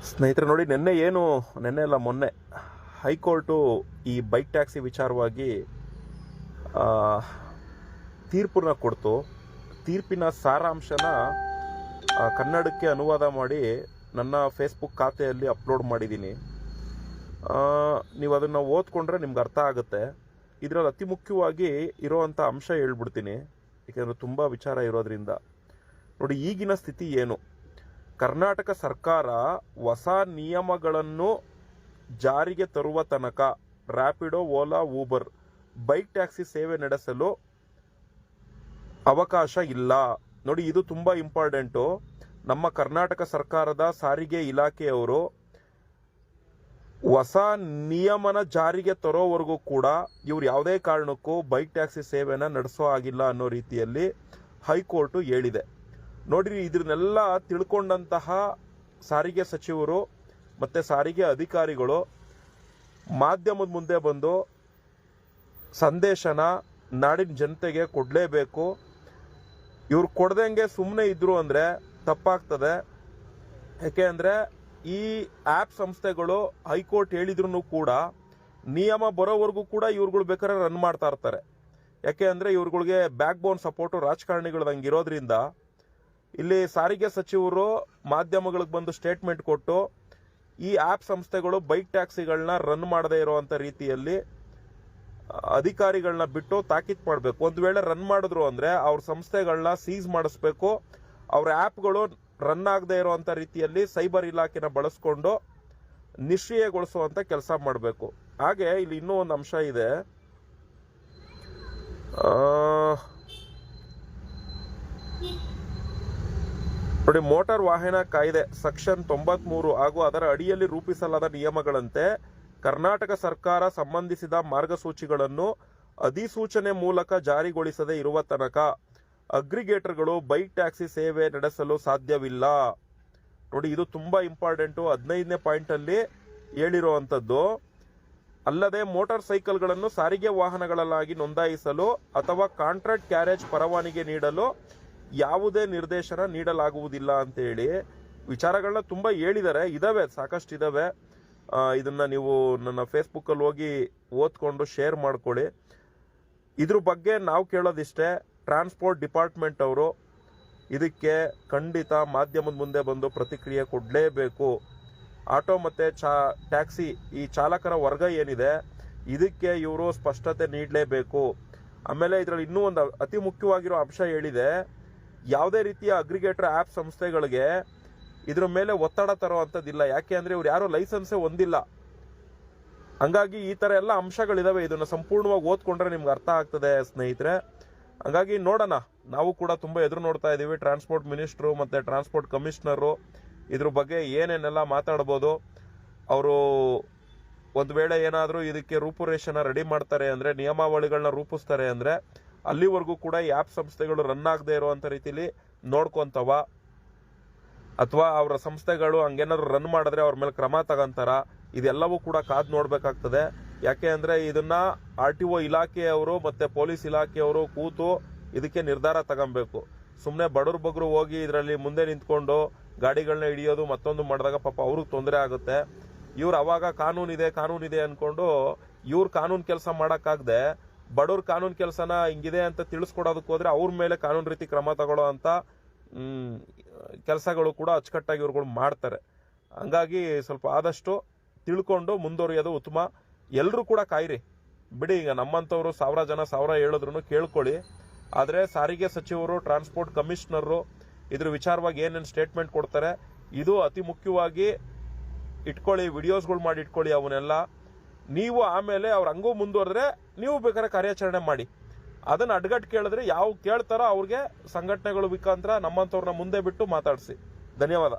ಸ್ನೇಹಿತರೆ ನೋಡಿ, ನಿನ್ನೆ ಅಲ್ಲ ಮೊನ್ನೆ ಹೈಕೋರ್ಟು ಈ ಬೈಕ್ ಟ್ಯಾಕ್ಸಿ ವಿಚಾರವಾಗಿ ತೀರ್ಪನ್ನ ಕೊಡ್ತು. ತೀರ್ಪಿನ ಸಾರಾಂಶನ ಕನ್ನಡಕ್ಕೆ ಅನುವಾದ ಮಾಡಿ ನನ್ನ ಫೇಸ್ಬುಕ್ ಖಾತೆಯಲ್ಲಿ ಅಪ್ಲೋಡ್ ಮಾಡಿದ್ದೀನಿ. ನೀವು ಅದನ್ನು ಓದ್ಕೊಂಡ್ರೆ ನಿಮ್ಗೆ ಅರ್ಥ ಆಗುತ್ತೆ. ಇದರಲ್ಲಿ ಅತಿ ಮುಖ್ಯವಾಗಿ ಇರೋವಂಥ ಅಂಶ ಹೇಳ್ಬಿಡ್ತೀನಿ, ಏಕೆಂದರೆ ತುಂಬ ವಿಚಾರ ಇರೋದ್ರಿಂದ. ನೋಡಿ, ಈಗಿನ ಸ್ಥಿತಿ ಏನು? ಕರ್ನಾಟಕ ಸರ್ಕಾರ ಹೊಸ ನಿಯಮಗಳನ್ನು ಜಾರಿಗೆ ತರುವ ತನಕ Rapido, Ola, Uber bike taxi ಸೇವೆ ನಡೆಸಲು ಅವಕಾಶ ಇಲ್ಲ. ನೋಡಿ, ಇದು ತುಂಬ ಇಂಪಾರ್ಟೆಂಟು. ನಮ್ಮ ಕರ್ನಾಟಕ ಸರ್ಕಾರದ ಸಾರಿಗೆ ಇಲಾಖೆಯವರು ಹೊಸ ನಿಯಮನ ಜಾರಿಗೆ ತರೋವರೆಗೂ ಕೂಡ ಇವ್ರು ಯಾವುದೇ ಕಾರಣಕ್ಕೂ ಬೈಕ್ ಟ್ಯಾಕ್ಸಿ ಸೇವೆನ ನಡೆಸೋ ಆಗಿಲ್ಲ ಅನ್ನೋ ರೀತಿಯಲ್ಲಿ ಹೈಕೋರ್ಟು ಹೇಳಿದೆ. ನೋಡ್ರಿ, ಇದನ್ನೆಲ್ಲ ತಿಳ್ಕೊಂಡಂತಹ ಸಾರಿಗೆ ಸಚಿವರು ಮತ್ತು ಸಾರಿಗೆ ಅಧಿಕಾರಿಗಳು ಮಾಧ್ಯಮದ ಮುಂದೆ ಬಂದು ಸಂದೇಶನ ನಾಡಿನ ಜನತೆಗೆ ಕೊಡಲೇಬೇಕು. ಇವ್ರು ಕೊಡ್ದಂಗೆ ಸುಮ್ಮನೆ ಇದ್ರು ಅಂದರೆ ತಪ್ಪಾಗ್ತದೆ. ಯಾಕೆ ಅಂದರೆ ಈ ಆ್ಯಪ್ ಸಂಸ್ಥೆಗಳು ಹೈಕೋರ್ಟ್ ಹೇಳಿದ್ರು ಕೂಡ ನಿಯಮ ಬರೋವರೆಗೂ ಕೂಡ ಇವ್ರುಗಳು ಬೇಕಾದ್ರೆ ರನ್ ಮಾಡ್ತಾ ಇರ್ತಾರೆ. ಯಾಕೆ ಅಂದರೆ ಇವ್ರುಗಳಿಗೆ ಬ್ಯಾಕ್ ಬೋನ್ ಸಪೋರ್ಟು ರಾಜಕಾರಣಿಗಳದಂಗೆ ಇರೋದ್ರಿಂದ ಇಲ್ಲಿ ಸಾರಿಗೆ ಸಚಿವರು ಮಾಧ್ಯಮಗಳಿಗೆ ಬಂದು ಸ್ಟೇಟ್ಮೆಂಟ್ ಕೊಟ್ಟು ಈ ಆ್ಯಪ್ ಸಂಸ್ಥೆಗಳು ಬೈಕ್ ಟ್ಯಾಕ್ಸಿಗಳನ್ನ ರನ್ ಮಾಡದೇ ಇರೋವಂಥ ರೀತಿಯಲ್ಲಿ ಅಧಿಕಾರಿಗಳನ್ನ ಬಿಟ್ಟು ತಾಕೀತು ಮಾಡಬೇಕು. ಒಂದು ವೇಳೆ ರನ್ ಮಾಡಿದ್ರು ಅಂದರೆ ಅವ್ರ ಸಂಸ್ಥೆಗಳನ್ನ ಸೀಸ್ ಮಾಡಿಸ್ಬೇಕು. ಅವ್ರ ಆ್ಯಪ್ಗಳು ರನ್ ಆಗದೆ ಇರೋವಂಥ ರೀತಿಯಲ್ಲಿ ಸೈಬರ್ ಇಲಾಖೆನ ಬಳಸ್ಕೊಂಡು ನಿಷ್ಕ್ರಿಯಗೊಳಿಸುವಂಥ ಕೆಲಸ ಮಾಡಬೇಕು. ಹಾಗೆ ಇಲ್ಲಿ ಇನ್ನೂ ಒಂದು ಅಂಶ ಇದೆ. ನೋಡಿ, ಮೋಟಾರ್ ವಾಹನ ಕಾಯ್ದೆ ಸೆಕ್ಷನ್ 93 ಹಾಗೂ ಅದರ ಅಡಿಯಲ್ಲಿ ರೂಪಿಸಲಾದ ನಿಯಮಗಳಂತೆ ಕರ್ನಾಟಕ ಸರ್ಕಾರ ಸಂಬಂಧಿಸಿದ ಮಾರ್ಗಸೂಚಿಗಳನ್ನು ಅಧಿಸೂಚನೆ ಮೂಲಕ ಜಾರಿಗೊಳಿಸದೇ ಇರುವ ತನಕ ಅಗ್ರಿಗೇಟರ್ಗಳು ಬೈಕ್ ಟ್ಯಾಕ್ಸಿ ಸೇವೆ ನಡೆಸಲು ಸಾಧ್ಯವಿಲ್ಲ. ನೋಡಿ, ಇದು ತುಂಬಾ ಇಂಪಾರ್ಟೆಂಟು. 15ನೇ ಪಾಯಿಂಟಲ್ಲಿ ಹೇಳಿರುವಂಥದ್ದು. ಅಲ್ಲದೆ ಮೋಟಾರ್ ಸೈಕಲ್ಗಳನ್ನು ಸಾರಿಗೆ ವಾಹನಗಳನ್ನಾಗಿ ನೋಂದಾಯಿಸಲು ಅಥವಾ ಕಾಂಟ್ರಾಕ್ಟ್ ಕ್ಯಾರೇಜ್ ಪರವಾನಗಿ ನೀಡಲು ಯಾವುದೇ ನಿರ್ದೇಶನ ನೀಡಲಾಗುವುದಿಲ್ಲ ಅಂತೇಳಿ ವಿಚಾರಗಳನ್ನ ತುಂಬ ಹೇಳಿದ್ದಾರೆ. ಇದಾವೆ, ಸಾಕಷ್ಟು ಇದಾವೆ. ಇದನ್ನು ನೀವು ನನ್ನ ಫೇಸ್ಬುಕ್ಕಲ್ಲಿ ಹೋಗಿ ಓದ್ಕೊಂಡು ಶೇರ್ ಮಾಡ್ಕೊಳ್ಳಿ. ಇದ್ರ ಬಗ್ಗೆ ನಾವು ಕೇಳೋದಿಷ್ಟೇ, ಟ್ರಾನ್ಸ್ಪೋರ್ಟ್ ಡಿಪಾರ್ಟ್ಮೆಂಟ್ ಅವರು ಇದಕ್ಕೆ ಖಂಡಿತ ಮಾಧ್ಯಮದ ಮುಂದೆ ಬಂದು ಪ್ರತಿಕ್ರಿಯೆ ಕೊಡಲೇಬೇಕು. ಆಟೋ ಮತ್ತು ಟ್ಯಾಕ್ಸಿ ಈ ಚಾಲಕರ ವರ್ಗ ಏನಿದೆ ಇದಕ್ಕೆ ಇವರು ಸ್ಪಷ್ಟತೆ ನೀಡಲೇಬೇಕು. ಆಮೇಲೆ ಇದರಲ್ಲಿ ಇನ್ನೂ ಒಂದು ಅತಿ ಮುಖ್ಯವಾಗಿರೋ ಅಂಶ ಹೇಳಿದೆ. ಯಾವುದೇ ರೀತಿಯ ಅಗ್ರಿಗೇಟರ್ ಆ್ಯಪ್ ಸಂಸ್ಥೆಗಳಿಗೆ ಇದ್ರ ಮೇಲೆ ಒತ್ತಡ ತರುವಂಥದ್ದಿಲ್ಲ. ಯಾಕೆ ಅಂದರೆ ಇವ್ರು ಯಾರೂ ಲೈಸೆನ್ಸೇ ಹೊಂದಿಲ್ಲ. ಹಂಗಾಗಿ ಈ ಥರ ಎಲ್ಲ ಅಂಶಗಳಿದಾವೆ. ಇದನ್ನು ಸಂಪೂರ್ಣವಾಗಿ ಓದ್ಕೊಂಡ್ರೆ ನಿಮ್ಗೆ ಅರ್ಥ ಆಗ್ತದೆ ಸ್ನೇಹಿತರೆ. ಹಂಗಾಗಿ ನೋಡೋಣ, ನಾವು ಕೂಡ ತುಂಬ ಎದುರು ನೋಡ್ತಾ ಇದ್ದೀವಿ. ಟ್ರಾನ್ಸ್ಪೋರ್ಟ್ ಮಿನಿಸ್ಟ್ರು ಮತ್ತು ಟ್ರಾನ್ಸ್ಪೋರ್ಟ್ ಕಮಿಷನರು ಇದ್ರ ಬಗ್ಗೆ ಏನೇನೆಲ್ಲ ಮಾತಾಡ್ಬೋದು. ಅವರು ಒಂದು ವೇಳೆ ಏನಾದರೂ ಇದಕ್ಕೆ ರೂಪುರೇಷೆನ ರೆಡಿ ಮಾಡ್ತಾರೆ ಅಂದರೆ, ನಿಯಮಾವಳಿಗಳನ್ನ ರೂಪಿಸ್ತಾರೆ ಅಂದರೆ, ಅಲ್ಲಿವರೆಗೂ ಕೂಡ ಈ ಆ್ಯಪ್ ಸಂಸ್ಥೆಗಳು ರನ್ ಆಗದೆ ಇರುವಂಥ ರೀತಿಲಿ ನೋಡ್ಕೊತವ, ಅಥವಾ ಅವರ ಸಂಸ್ಥೆಗಳು ಹಂಗೇನಾದ್ರು ರನ್ ಮಾಡಿದ್ರೆ ಅವ್ರ ಮೇಲೆ ಕ್ರಮ ತಗೊಂತಾರ, ಇದೆಲ್ಲವೂ ಕೂಡ ಕಾದು ನೋಡಬೇಕಾಗ್ತದೆ. ಯಾಕೆ ಅಂದರೆ ಇದನ್ನ RTO ಇಲಾಖೆಯವರು ಮತ್ತು ಪೊಲೀಸ್ ಇಲಾಖೆಯವರು ಕೂತು ಇದಕ್ಕೆ ನಿರ್ಧಾರ ತಗೊಬೇಕು. ಸುಮ್ಮನೆ ಬಡವ್ರ ಬಗ್ರು ಹೋಗಿ ಇದರಲ್ಲಿ ಮುಂದೆ ನಿಂತ್ಕೊಂಡು ಗಾಡಿಗಳನ್ನ ಹಿಡಿಯೋದು ಮತ್ತೊಂದು ಮಾಡಿದಾಗ ಪಾಪ ಅವ್ರಿಗೆ ತೊಂದರೆ ಆಗುತ್ತೆ. ಇವ್ರು ಅವಾಗ ಕಾನೂನಿದೆ ಅಂದ್ಕೊಂಡು ಇವ್ರು ಕಾನೂನು ಕೆಲಸ ಮಾಡೋಕ್ಕಾಗದೆ ಬಡವ್ರ ಕಾನೂನು ಕೆಲಸನ ಹಿಂಗಿದೆ ಅಂತ ತಿಳಿಸ್ಕೊಡೋದಕ್ಕೆ ಹೋದ್ರೆ ಅವ್ರ ಮೇಲೆ ಕಾನೂನು ರೀತಿ ಕ್ರಮ ತಗೊಳ್ಳೋ ಅಂತ ಕೆಲಸಗಳು ಕೂಡ ಅಚ್ಚುಕಟ್ಟಾಗಿ ಇವ್ರುಗಳು ಮಾಡ್ತಾರೆ. ಹಂಗಾಗಿ ಸ್ವಲ್ಪ ಆದಷ್ಟು ತಿಳ್ಕೊಂಡು ಮುಂದುವರಿಯೋದು ಉತ್ತಮ. ಎಲ್ಲರೂ ಕೂಡ ಕಾಯಿರಿ ಬಿಡಿ. ಈಗ ನಮ್ಮಂಥವ್ರು 1000 ಜನ 1000 ಹೇಳಿದ್ರು ಕೇಳ್ಕೊಳ್ಳಿ. ಆದರೆ ಸಾರಿಗೆ ಸಚಿವರು, ಟ್ರಾನ್ಸ್ಪೋರ್ಟ್ ಕಮಿಷನರು ಇದ್ರ ವಿಚಾರವಾಗಿ ಏನೇನು ಸ್ಟೇಟ್ಮೆಂಟ್ ಕೊಡ್ತಾರೆ ಇದು ಅತಿ ಮುಖ್ಯವಾಗಿ ಇಟ್ಕೊಳ್ಳಿ. ವಿಡಿಯೋಸ್ಗಳು ಮಾಡಿ ಇಟ್ಕೊಳ್ಳಿ ಅವನ್ನೆಲ್ಲ. ನೀವು ಆಮೇಲೆ ಅವ್ರು ಹಂಗೂ ಮುಂದುವರೆದ್ರೆ ನೀವು ಬೇಕಾದ್ರೆ ಕಾರ್ಯಾಚರಣೆ ಮಾಡಿ. ಅದನ್ನು ಅಡ್ಗಟ್ಟು ಕೇಳಿದ್ರೆ ಯಾವ ಕೇಳ್ತಾರೋ ಅವ್ರಿಗೆ ಸಂಘಟನೆಗಳು ಮುಖಾಂತರ ನಮ್ಮಂಥವ್ರನ್ನ ಮುಂದೆ ಬಿಟ್ಟು ಮಾತಾಡಿಸಿ. ಧನ್ಯವಾದ.